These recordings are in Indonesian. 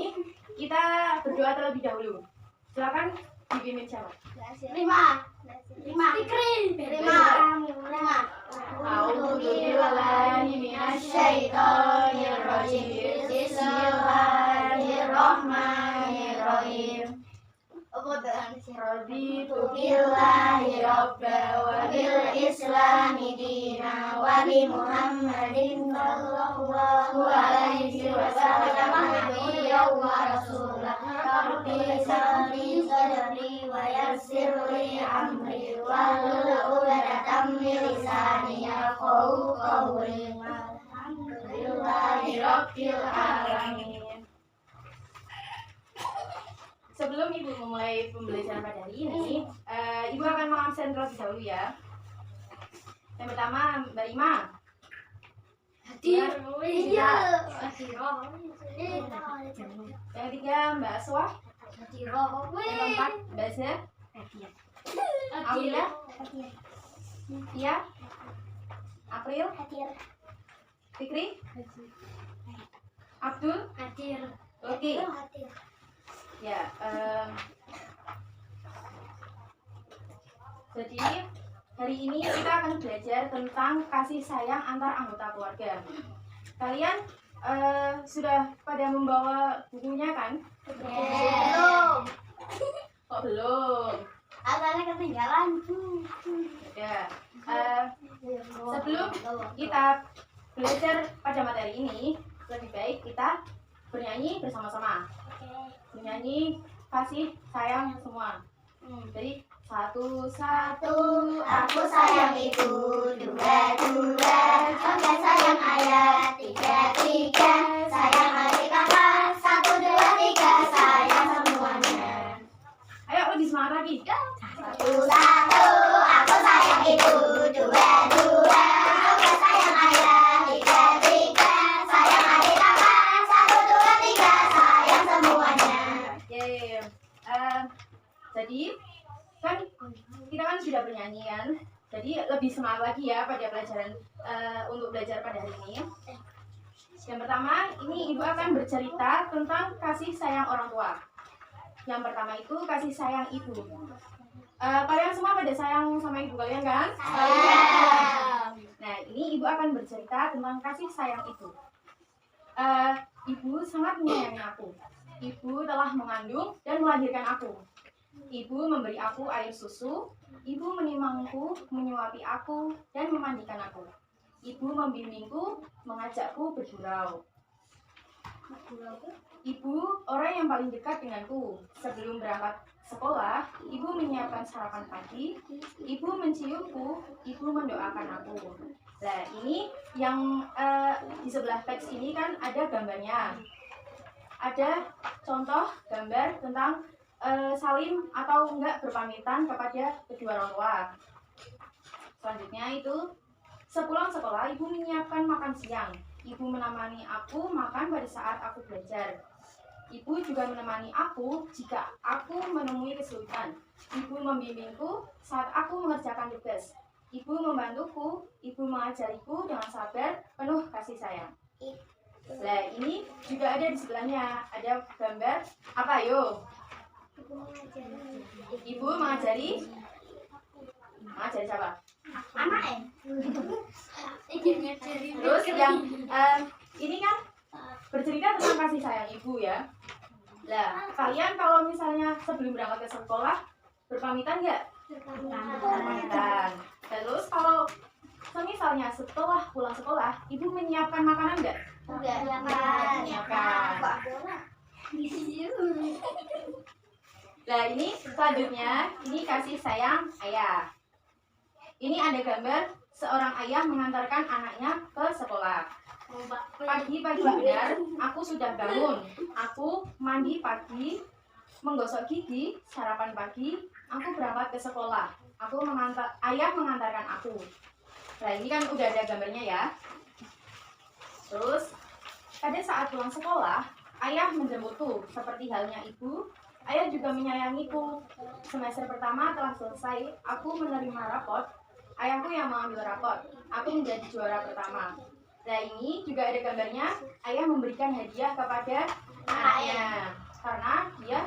ini kita berdoa terlebih dahulu. Silakan dipimpin siapa? Rima. A'udzubillahi minasyaitonirrajim. Bismillahirrahmanirrahim. Raditu billahi rabba wa bil islami dina wa bi Muhammadin sallallahu alaihi wasallam nabiyyan wa rasulah. Rabbi shrah sadri wa yassir li amri wahlul 'uqdatam min lisani yafqahu qawli. Alhamdulillahi rabbil alamin. Sebelum Ibu memulai pembelajaran pada hari ini, Ibu akan mengabsen terlebih dahulu ya. Yang pertama, Mbak Rima. Hadir. Iya. Yang ketiga, Mbak Aswah. Yang keempat, Mbak Zah. Aulia. Tia. April. Fikri. Abdul. Oke. Ya, jadi hari ini kita akan belajar tentang kasih sayang antar anggota keluarga. Kalian sudah pada membawa bukunya kan? Belum. Kok belum? Asalnya ketinggalan. Ya. Sebelum kita belajar pada materi ini, lebih baik kita bernyanyi bersama-sama. Menyanyi kasih sayang semua. Jadi satu Aku sayang ibu, dua Oke sayang ayah, tiga sayang adik kakak, 1, 2, 3 sayang semuanya. Ayo lebih semangat lagi. Satu aku sayang ibu, dua Oke sayang ayah, tiga sayang adik kakak, 1, 2, 3 sayang semuanya. Yeay. Jadi kan kita kan sudah bernyanyi kan. Jadi lebih semangat lagi ya pada pelajaran untuk belajar pada hari ini. Yang pertama, ini Ibu akan bercerita tentang kasih sayang orang tua. Yang pertama itu kasih sayang ibu. Kalian semua pada sayang sama ibu kalian kan? Sayang. Nah, ini Ibu akan bercerita tentang kasih sayang ibu. Ibu sangat menyayangi aku. Ibu telah mengandung dan melahirkan aku. Ibu memberi aku air susu. Ibu menimangku, menyuapi aku, dan memandikan aku. Ibu membimbingku, mengajakku bergurau. Ibu orang yang paling dekat denganku. Sebelum berangkat sekolah, ibu menyiapkan sarapan pagi. Ibu menciumku, ibu mendoakan aku. Nah, ini yang di sebelah teks ini kan ada gambarnya. Ada contoh gambar tentang salim atau enggak berpamitan kepada kedua orang tua. Selanjutnya itu sepulang sekolah ibu menyiapkan makan siang. Ibu menemani aku makan pada saat aku belajar. Ibu juga menemani aku jika aku menemui kesulitan. Ibu membimbingku saat aku mengerjakan tugas. Ibu membantuku, ibu mengajariku dengan sabar, penuh kasih sayang. Nah, ini juga ada di sebelahnya. Ada gambar apa yo? Ibu mengajari siapa? Anak Terus yang ini kan bercerita tentang kasih sayang ibu ya. Nah, kalian kalau misalnya sebelum berangkat ke sekolah berpamitan nggak? Berpamitan. Terus kalau misalnya setelah pulang sekolah, ibu menyiapkan makanan nggak? Menyiapkan. Nah, ini selanjutnya, ini kasih sayang ayah. Ini ada gambar seorang ayah mengantarkan anaknya ke sekolah. Pagi-pagi benar, aku sudah bangun. Aku mandi pagi, menggosok gigi, sarapan pagi, aku berangkat ke sekolah. Ayah mengantarkan aku. Nah, ini kan udah ada gambarnya ya. Terus, pada saat pulang sekolah, ayah menjemputku, seperti halnya ibu. Ayah juga menyayangiku. Semester pertama telah selesai, aku menerima rapot. Ayahku yang mengambil rapot. Aku menjadi juara pertama. Nah, ini juga ada gambarnya. Ayah memberikan hadiah kepada anak ayahnya karena dia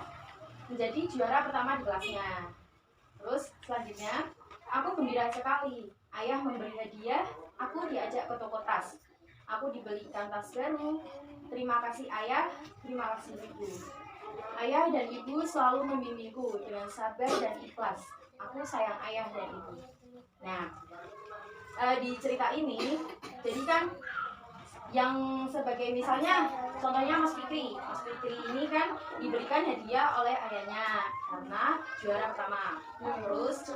menjadi juara pertama di kelasnya. Terus selanjutnya, aku gembira sekali. Ayah memberi hadiah, aku diajak ke toko tas. Aku dibelikan tas baru. Terima kasih ayah, terima kasih ibu. Ayah dan ibu selalu membimbingku dengan sabar dan ikhlas. Aku sayang ayah dan ibu. Nah, di cerita ini, jadi kan yang sebagai misalnya contohnya Mas Fikri ini kan diberikan hadiah oleh ayahnya karena juara pertama. Terus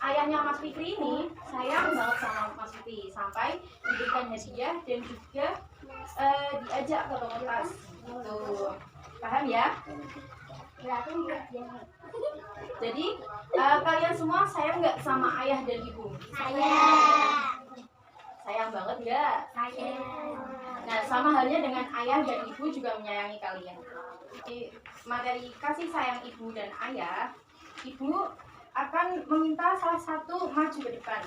ayahnya Mas Fikri ini sayang banget sama Mas Fikri sampai diberikan hadiah dan juga diajak ke toko tas gitu. Paham ya? Jadi kalian semua sayang nggak sama ayah dan ibu? Sayang banget nggak? Nah, sama halnya dengan ayah dan ibu juga menyayangi kalian. Di materi kasih sayang ibu dan ayah, ibu akan meminta salah satu maju ke depan,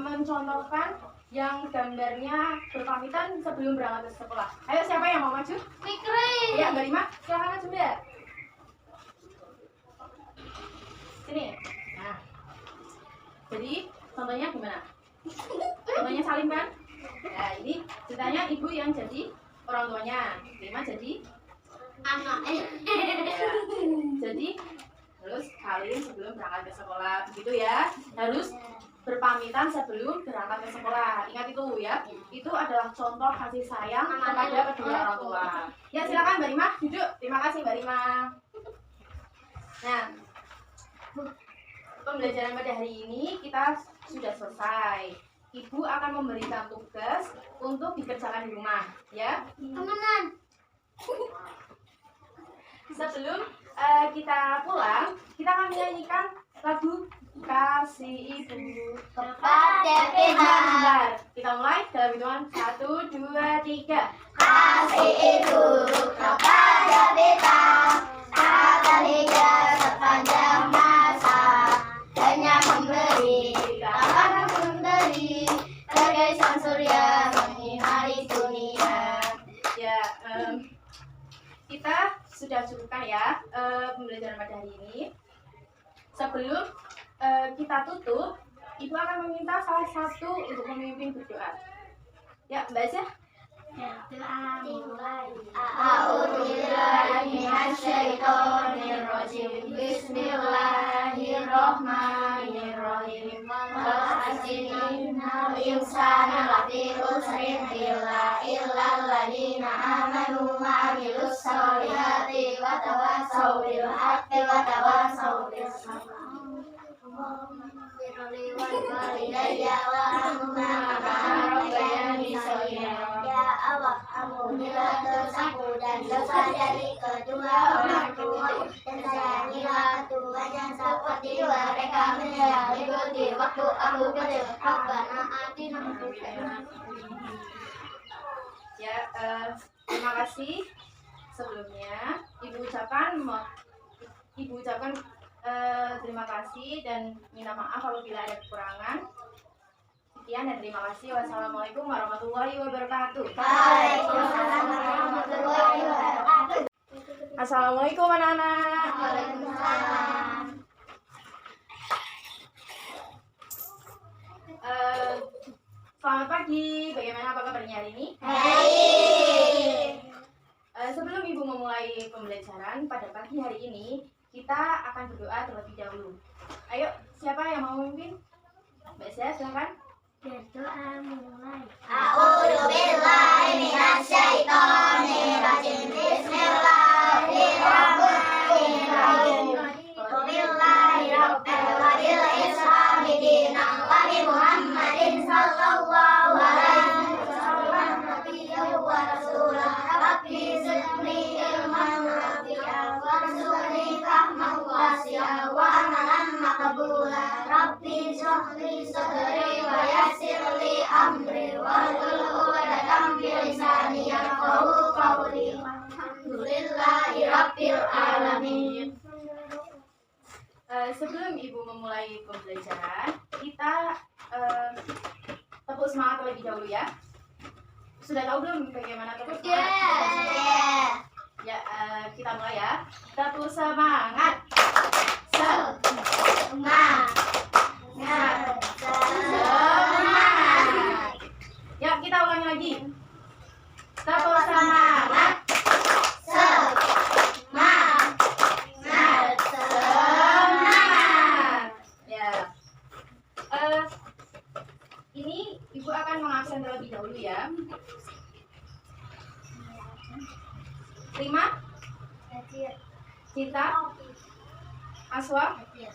mencontohkan yang gambarnya berpamitan sebelum berangkat ke sekolah. Ayo, siapa yang mau maju? Fikri. Ya, Mbak Rima, silakan maju Mbak. Sini. Nah, jadi contohnya gimana? Contohnya Salim kan? Nah, ini ceritanya ibu yang jadi orang tuanya, Rima jadi Anak. ya. Jadi terus Salim sebelum berangkat ke sekolah, begitu ya, harus berpamitan sebelum berangkat ke sekolah. Ingat itu ya, itu adalah contoh kasih sayang kepada kedua orang tua. Ya, silakan Mbak Rima duduk. Terima kasih Mbak Rima. Nah, pembelajaran pada hari ini kita sudah selesai. Ibu akan memberikan tugas untuk dikerjakan di rumah, ya. Temenan. Sebelum kita pulang, kita akan menyanyikan lagu Kasih Ibu Kepada kita. Sebentar, kita mulai dalam hitungan 1, 2, 3. Kasih ibu kepada kita akan hidup sepanjang masa. Hanya memberi, tak akan memberi, bagai sang surya menyinari dunia. Ya, kita sudah cukupkan ya pembelajaran pada hari ini. Sebelum kita tutup, Ibu akan meminta salah satu untuk memimpin berdoa. Ya, Mbak Aisyah. A'udzubillahi minasyaitonirrajim. Bismillahirrahmanirrahim. Innal insana lafi khusrin illa alladzina amanu wa 'amilus solihati wa tawassaw bil haqqi wa tawassaw bis sabr. Ya Allah, ampunilah dosaku dan dosa dari kedua orang tua, dan sayangilah keduanya seperti mereka menyayangiku di waktu aku kecil. Rabbana atina Ya, terima kasih. Sebelumnya Ibu ucapkan terima kasih dan minta maaf apabila ada kekurangan. Sekian dan terima kasih. Wassalamualaikum warahmatullahi wabarakatuh. Waalaikumsalam warahmatullahi wabarakatuh. Assalamualaikum anak-anak. Waalaikumsalam. Selamat pagi. Bagaimana apa kabarnya hari ini? Baik. Sebelum Ibu memulai pembelajaran pada pagi hari ini, kita akan berdoa terlebih dahulu. Ayo, siapa yang mau memimpin? Mbak Syah, silakan. Berdoa mulai. A'udzubillahi minasyaitonirrajim. Bismillahirrahmanirrahim. Wabillahi rabbil wadil islami dinan wa bi Muhammadin sallallahu alaihi wasallam nabiyyan wa rasulan. Rabbi zidni ilman nafi'an warzuqni fahman wasi'an wa amalan maqbulan. Rabbi shrahli sadri wa yassir li amri wahlul 'uqdatam min lisani yafqahu qawli. Alhamdulillahi rabbil alamin. Sebelum Ibu memulai pembelajaran, kita tepuk semangat terlebih dahulu ya. Sudah tahu belum bagaimana tepuk semangat? Tepuk semangat. Semangat. Semangat. Ya, kita ulangi lagi. Tepuk semangat. Semangat. Semangat. Ya. Ini Ibu akan mengabsen terlebih dahulu ya. Rima, Hadir. Cita, Aswa, Hadir.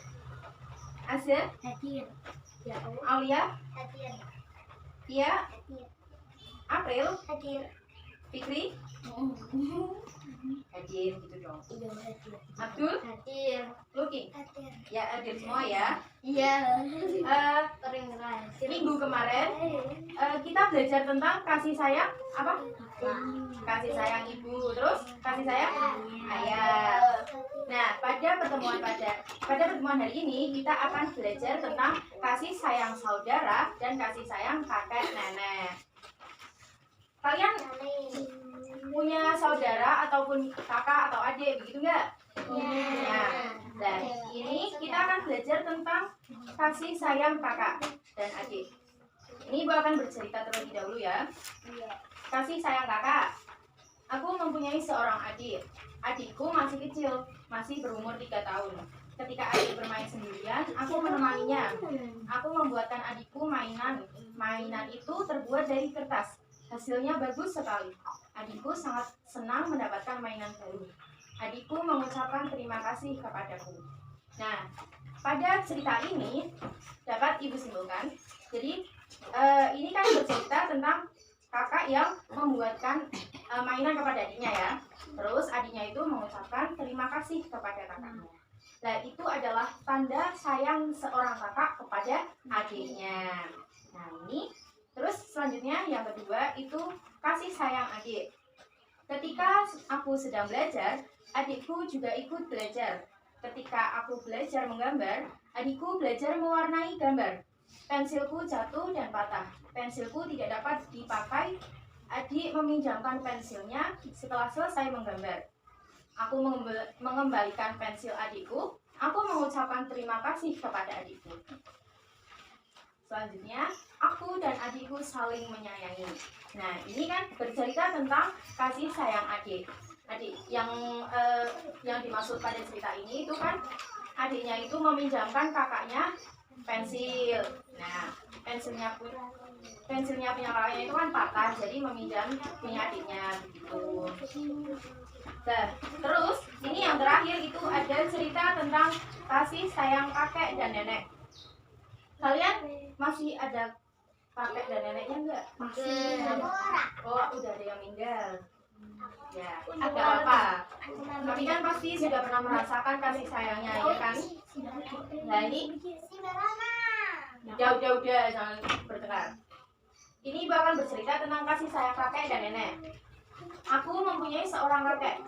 Asya, Hadir. Ya Allah. Aulia, Hadir. Tia, Hadir. April, Hadir. Fikri, hadir gitu dong. Iya, hadir. Abdul, Hadir. Luki, Hadir. ya hadir semua ya. Iya. Eh, Keren. Minggu kemarin kita belajar tentang kasih sayang apa? Kasih sayang ibu, terus kasih sayang ayah. Nah, pada pertemuan hari ini kita akan belajar tentang kasih sayang saudara dan kasih sayang kakek nenek. Kalian punya saudara ataupun kakak atau adik begitu nggak? Ya. Dan ini kita akan belajar tentang kasih sayang kakak dan adik. Ini Ibu akan bercerita terlebih dahulu ya. Kasih sayang kakak. Aku mempunyai seorang adik. Adikku masih kecil, masih berumur 3 tahun. Ketika adik bermain sendirian, aku menemaninya. Aku membuatkan adikku mainan. Mainan itu terbuat dari kertas. Hasilnya bagus sekali. Adikku sangat senang mendapatkan mainan baru. Adikku mengucapkan terima kasih kepadaku. Nah, pada cerita ini dapat Ibu simpulkan. Jadi ini kan bercerita tentang kakak yang membuatkan mainan kepada adiknya ya. Terus adiknya itu mengucapkan terima kasih kepada kakaknya. Nah, itu adalah tanda sayang seorang kakak kepada adiknya. Nah, ini terus selanjutnya yang kedua itu kasih sayang adik. Ketika aku sedang belajar, adikku juga ikut belajar. Ketika aku belajar menggambar, adikku belajar mewarnai gambar. Pensilku jatuh dan patah. Pensilku tidak dapat dipakai. Adik meminjamkan pensilnya setelah selesai menggambar. Aku mengembalikan pensil adikku. Aku mengucapkan terima kasih kepada adikku. Selanjutnya, aku dan adikku saling menyayangi. Nah, ini kan bercerita tentang kasih sayang adik. Adik yang dimaksud pada cerita ini itu kan adiknya itu meminjamkan kakaknya pensil. Nah, pensilnya punya kakaknya itu kan patah, jadi meminjam punya adiknya begitu. Nah, terus ini yang terakhir itu ada cerita tentang kasih sayang kakek dan nenek. Kalian masih ada kakek dan neneknya enggak? Masih. Oh, udah ada yang meninggal. Ya, agak apa? Tapi kan pasti sudah pernah merasakan kasih sayangnya, ya kan? Nah, ini udah, jangan bertengkar. Ini Ibu akan bercerita tentang kasih sayang kakek dan nenek. Aku mempunyai seorang kakek.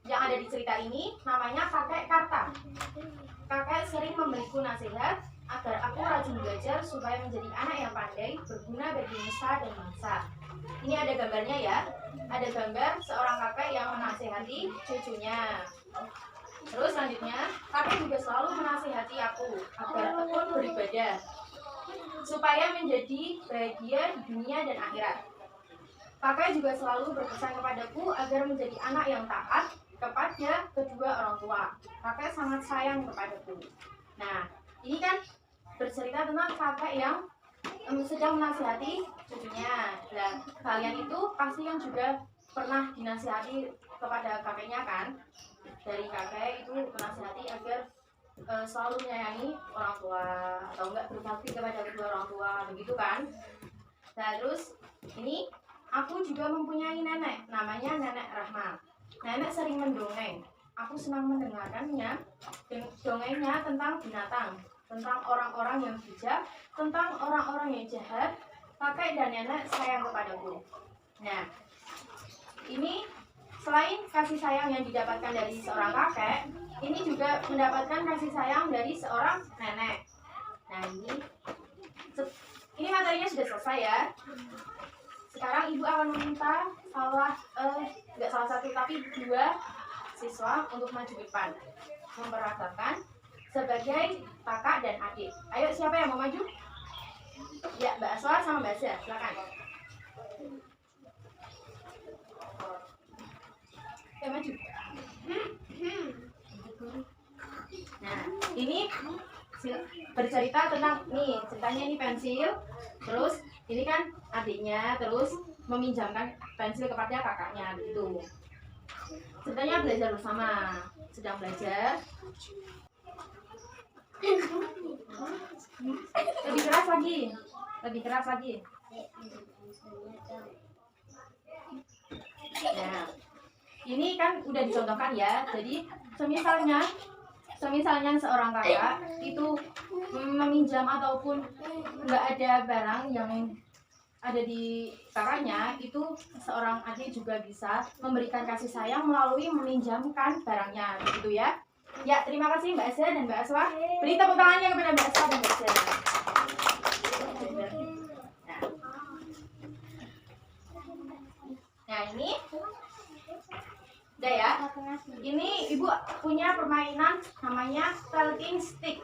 Yang ada di cerita ini namanya kakek Karta. Kakek sering memberiku nasihat agar aku rajin belajar supaya menjadi anak yang pandai, berguna bagi nusa dan bangsa. Ini ada gambarnya ya. Ada gambar seorang kakek yang menasihati cucunya. Terus selanjutnya, kakek juga selalu menasihati aku agar tekun beribadah supaya menjadi bahagia di dunia dan akhirat. Kakek juga selalu berpesan kepadaku agar menjadi anak yang taat kepada kedua orang tua. Kakek sangat sayang kepadaku. Nah, ini kan bercerita tentang kakek yang sedang menasihati cucunya. Dan kalian itu pasti yang juga pernah dinasihati kepada kakeknya kan? Dari kakek itu menasihati agar selalu menyayangi orang tua atau enggak berbakti kepada kedua orang tua, begitu kan? Nah, terus ini aku juga mempunyai nenek, namanya Nenek Rahma. Nenek sering mendongeng. Aku senang mendengarkannya. Dongengnya tentang binatang, tentang orang-orang yang bijak, tentang orang-orang yang jahat. Kakek dan nenek sayang kepadaku. Nah, ini selain kasih sayang yang didapatkan dari seorang kakek, ini juga mendapatkan kasih sayang dari seorang nenek. Nah, ini materinya sudah selesai ya. Sekarang Ibu akan meminta nggak salah satu tapi dua siswa untuk maju ke depan, memperagakan sebagai kakak dan adik. Ayo, siapa yang mau maju? Ya, Mbak Aswa sama Mbak Zia, silakan. Oke, maju. Nah, ini bercerita tentang nih, ceritanya ini pensil, terus ini kan adiknya, terus meminjamkan pensil kepada kakaknya gitu. Ceritanya belajar bersama, sedang belajar. Lebih keras lagi, lebih keras lagi. Nah, ini kan udah dicontohkan ya. Jadi semisalnya seorang kakak itu meminjam ataupun nggak ada barang yang ada di kakaknya, itu seorang adik juga bisa memberikan kasih sayang melalui meminjamkan barangnya, gitu ya. Ya, terima kasih Mbak Asya dan Mbak Aswa. Beri tepuk tangannya kepada Mbak Aswa dan Mbak Asya. Nah, ini udah ya. Ini Ibu punya permainan namanya talking stick.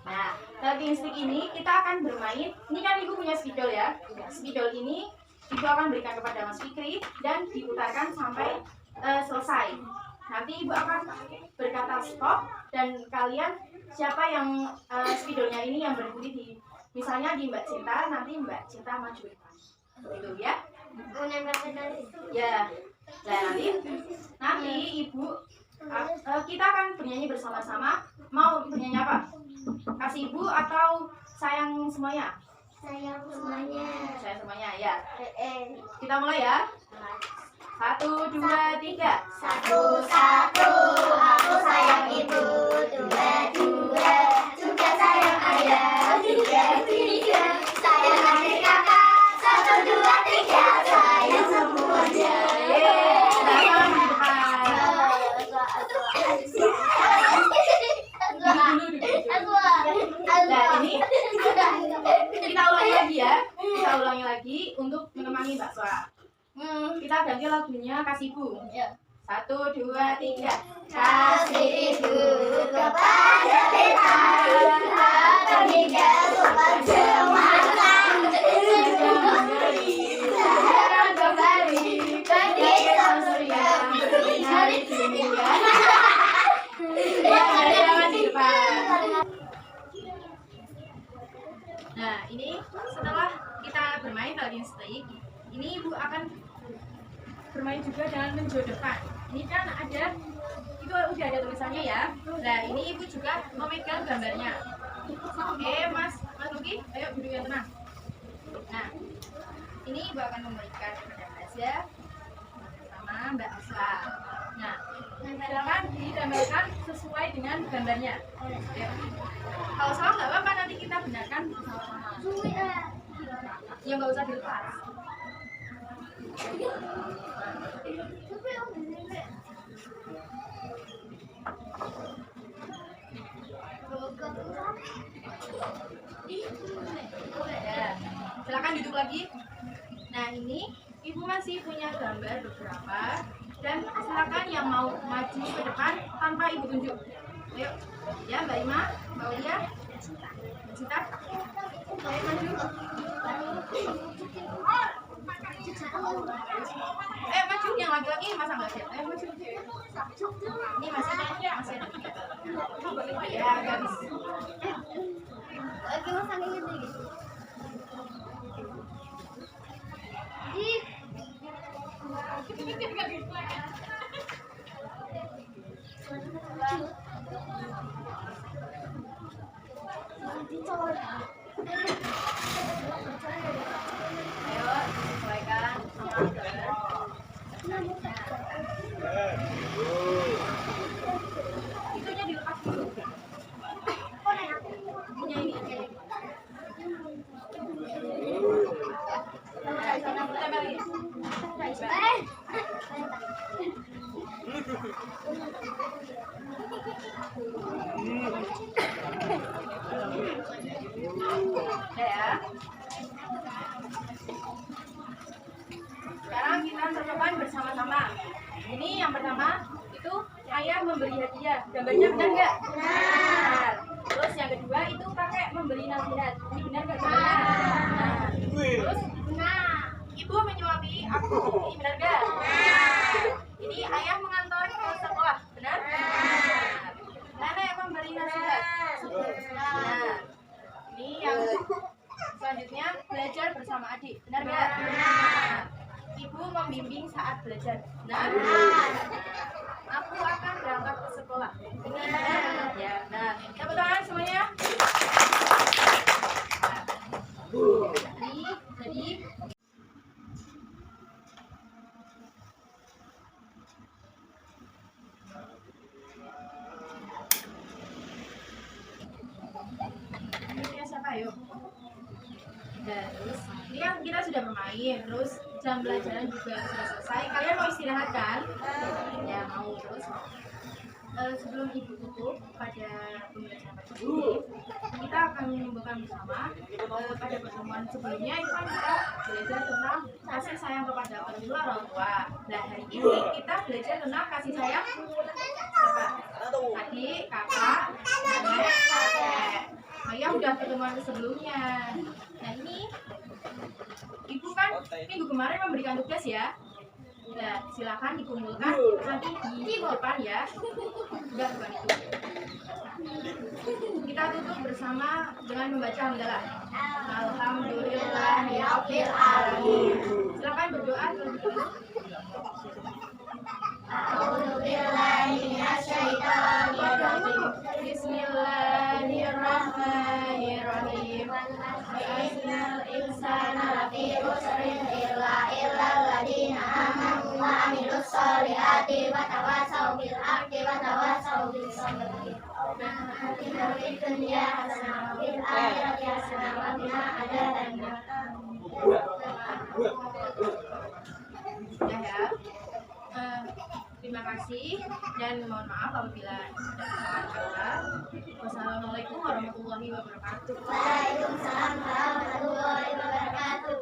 Nah, talking stick ini kita akan bermain. Ini kan Ibu punya spidol ya. Spidol ini Ibu akan berikan kepada Mas Fikri dan diputarkan sampai selesai. Nanti Ibu akan berkata stop dan kalian siapa yang spidolnya ini yang berhenti di misalnya di Mbak Cinta, nanti Mbak Cinta maju depan. Gitu ya. Ya. Nah, nanti Ibu kita akan bernyanyi bersama-sama. Mau bernyanyi apa? Kasih Ibu atau sayang semuanya? Sayang semuanya. Sayang semuanya ya. Kita mulai ya. 1, 2, 3. Satu, aku sayang ibu. 2, juga sayang ayah. 3, sayang adik kakak. 1, 2, 3, sayang semuanya. Nah, ini kita ulangi lagi ya. Kita ulangi lagi untuk menemani Mbak Soa. Kita ganti lagunya Kasih Ibu. 1, 2, 3. Kasih ibu kepada kita, agar hingga sopan semangat. Sekarang kembali ke desa surga, hari dunia. Jangan di depan. Nah, ini setelah kita bermain talking stick, ini Ibu akan bermain juga dengan menjodohkan. Ini kan ada, itu udah ada tulisannya ya. Nah, ini Ibu juga memegang gambarnya. Oke, Mas Luki, ayo duduk yang tenang. Nah, ini Ibu akan memberikan kepada Mbak Zia sama Mbak Asla. Nah, silakan digambarkan sesuai dengan gambarnya. Ayo. Kalau salah nggak apa-apa, nanti kita benarkan bersama-sama. Ya nggak usah dilepas. Ya, silakan duduk lagi. Nah, ini Ibu masih punya gambar beberapa dan silakan yang mau maju ke depan tanpa Ibu tunjuk. Ayo, ya Mbak Ima, Mbak Ulia, Mbak Cinta. Ayo maju. Maju yang laki-laki masa nggak ada? Ayo maju. Ini masih ada. Ya, garis. Ayo disesuaikan sama itunya dilepas dulu. Punya ini. Nah, sana tempel lagi. Udah ya. Sekarang kita cocokkan bersama-sama. Ini yang pertama ayah memberi hadiah. Gambarnya benar nggak? Benar. Terus yang kedua itu kakek memberi nasihat. Ini benar nggak? Benar. Terus ibu menyuapi aku. Ini benar nggak? Ini ayah mengantar ke sekolah. Benar? Nenek memberi nasihat. Benar. Ini yang selanjutnya belajar bersama adik. Benar nggak? Ibu membimbing saat belajar. Benar? Aku akan berangkat ke sekolah. Ini benar? Ya, benar. Tepuk tangan semuanya. Jadi ini siapa yuk? Dan terus ini kan kita sudah bermain, terus jam pelajaran juga sudah selesai. Kalian mau istirahat kan? Ya mau. Terus sebelum ibu tutup pada pembelajaran pagi ini, kita akan menyembuhkan bersama. Pada pertemuan sebelumnya itu kan kita belajar tentang kasih sayang kepada kedua orang tua. Nah hari ini kita belajar tentang kasih sayang siapa? Adik, kakak, nenek, kakek. Ayah udah pertemuan sebelumnya. Nah ini ibu kan minggu kemarin memberikan tugas ya. Nah, silakan dikumpulkan nanti di depan ya. Udah bukan itu. Kita tutup bersama dengan membaca hamdalah. Alhamdulillahirabbil alamin. Silakan berdoa terlebih dahulu. A'udzubillahi minasyaitonir rajim. Bismillahirrahmanirrahim. Innal insana lafi khusrin illa alladziina aamanu wa 'amilus sholihati wa tawassaw bil haqqi wa tawassaw bis sabr. Atina fid dunya hasanah wa fil akhirati hasanah wa qina adzabannar. Ya. Terima kasih dan mohon maaf apabila ada kesalahan kata. Wassalamualaikum warahmatullahi wabarakatuh. Waalaikumsalam warahmatullahi wabarakatuh.